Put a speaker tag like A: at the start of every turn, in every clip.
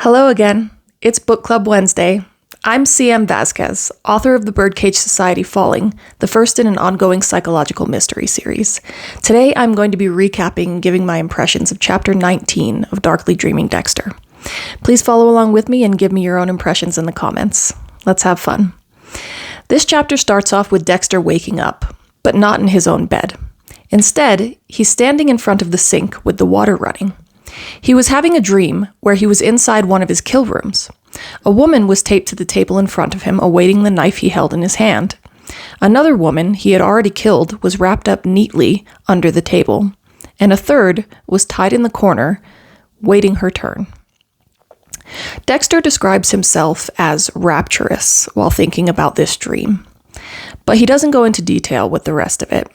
A: Hello again. It's Book Club Wednesday. I'm C.M. Vasquez, author of The Birdcage Society Falling, the first in an ongoing psychological mystery series. Today I'm going to be recapping and giving my impressions of Chapter 19 of Darkly Dreaming Dexter. Please follow along with me and give me your own impressions in the comments. Let's have fun. This chapter starts off with Dexter waking up, but not in his own bed. Instead, he's standing in front of the sink with the water running. He was having a dream where he was inside one of his kill rooms. A woman was taped to the table in front of him, awaiting the knife he held in his hand. Another woman he had already killed was wrapped up neatly under the table, and a third was tied in the corner, waiting her turn. Dexter describes himself as rapturous while thinking about this dream, but he doesn't go into detail with the rest of it.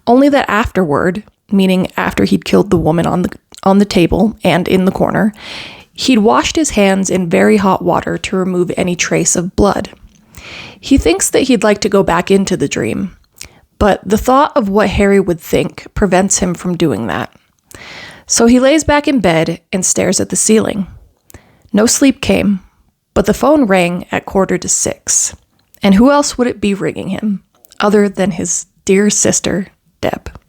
A: Only that afterward, meaning after he'd killed the woman on the table and in the corner, he'd washed his hands in very hot water to remove any trace of blood. He thinks that he'd like to go back into the dream, but the thought of what Harry would think prevents him from doing that. So he lays back in bed and stares at the ceiling. No sleep came, but the phone rang at 5:45. And who else would it be ringing him, other than his dear sister, Deb?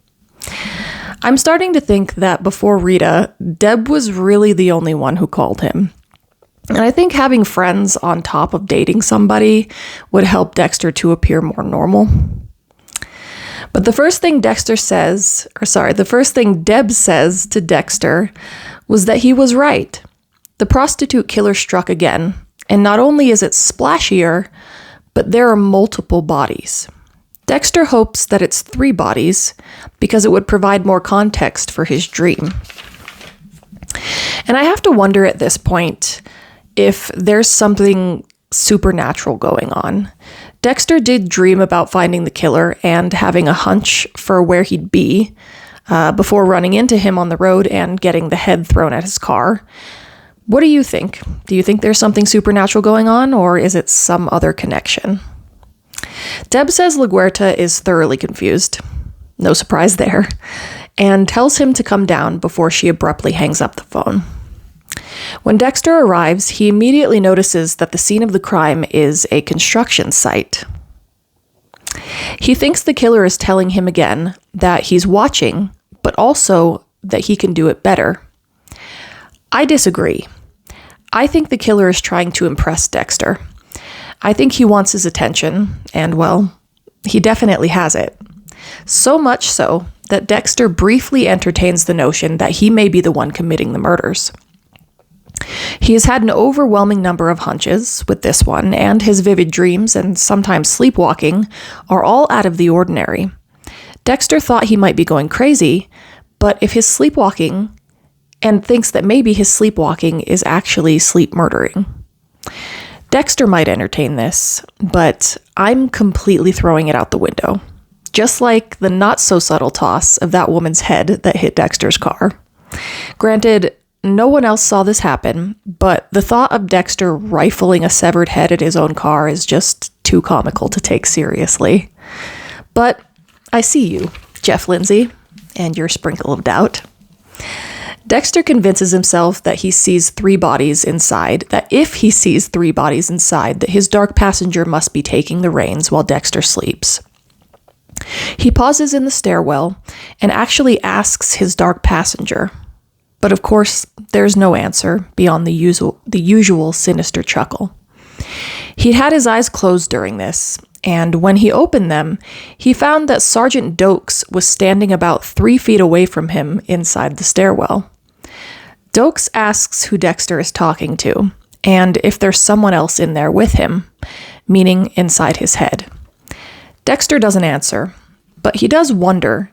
A: I'm starting to think that before Rita, Deb was really the only one who called him. And I think having friends on top of dating somebody would help Dexter to appear more normal. But the first thing Deb says to Dexter was that he was right. The prostitute killer struck again, and not only is it splashier, but there are multiple bodies. Dexter hopes that it's 3 bodies because it would provide more context for his dream. And I have to wonder at this point if there's something supernatural going on. Dexter did dream about finding the killer and having a hunch for where he'd be before running into him on the road and getting the head thrown at his car. What do you think? Do you think there's something supernatural going on, or is it some other connection? Deb says LaGuerta is thoroughly confused, no surprise there, and tells him to come down before she abruptly hangs up the phone. When Dexter arrives, he immediately notices that the scene of the crime is a construction site. He thinks the killer is telling him again that he's watching, but also that he can do it better. I disagree. I think the killer is trying to impress Dexter. I think he wants his attention, and well, he definitely has it. So much so that Dexter briefly entertains the notion that he may be the one committing the murders. He has had an overwhelming number of hunches with this one, and his vivid dreams and sometimes sleepwalking are all out of the ordinary. Dexter thought he might be going crazy, but if his sleepwalking, and thinks that maybe his sleepwalking is actually sleep murdering. Dexter might entertain this, but I'm completely throwing it out the window. Just like the not-so-subtle toss of that woman's head that hit Dexter's car. Granted, no one else saw this happen, but the thought of Dexter rifling a severed head at his own car is just too comical to take seriously. But I see you, Jeff Lindsay, and your sprinkle of doubt. Dexter convinces himself that he sees 3 bodies inside, that if he sees 3 bodies inside, that his dark passenger must be taking the reins while Dexter sleeps. He pauses in the stairwell and actually asks his dark passenger. But of course, there's no answer beyond the usual sinister chuckle. He'd had his eyes closed during this, and when he opened them, he found that Sergeant Dokes was standing about 3 feet away from him inside the stairwell. Dokes asks who Dexter is talking to, and if there's someone else in there with him, meaning inside his head. Dexter doesn't answer, but he does wonder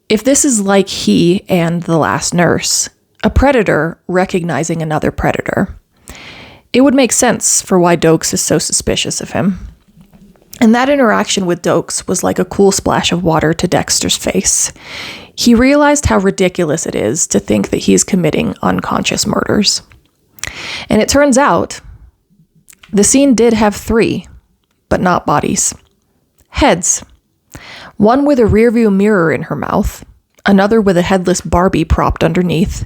A: if this is like he and the last nurse, a predator recognizing another predator. It would make sense for why Dokes is so suspicious of him. And that interaction with Dokes was like a cool splash of water to Dexter's face. He realized how ridiculous it is to think that he's committing unconscious murders. And it turns out, the scene did have 3, but not bodies. Heads. One with a rearview mirror in her mouth, another with a headless Barbie propped underneath,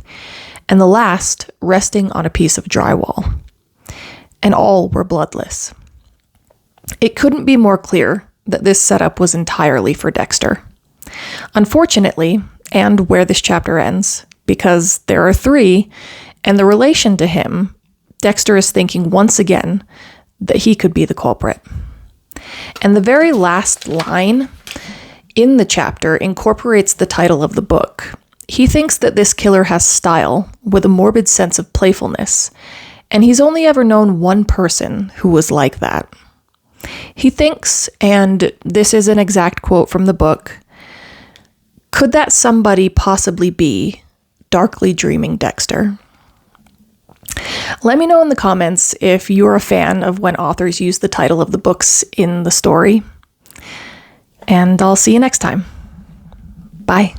A: and the last resting on a piece of drywall. And all were bloodless. It couldn't be more clear that this setup was entirely for Dexter. Unfortunately, and where this chapter ends, because there are 3, and the relation to him, Dexter is thinking once again that he could be the culprit. And the very last line in the chapter incorporates the title of the book. He thinks that this killer has style with a morbid sense of playfulness, and he's only ever known one person who was like that. He thinks, and this is an exact quote from the book, could that somebody possibly be darkly dreaming Dexter? Let me know in the comments if you're a fan of when authors use the title of the books in the story. And I'll see you next time. Bye.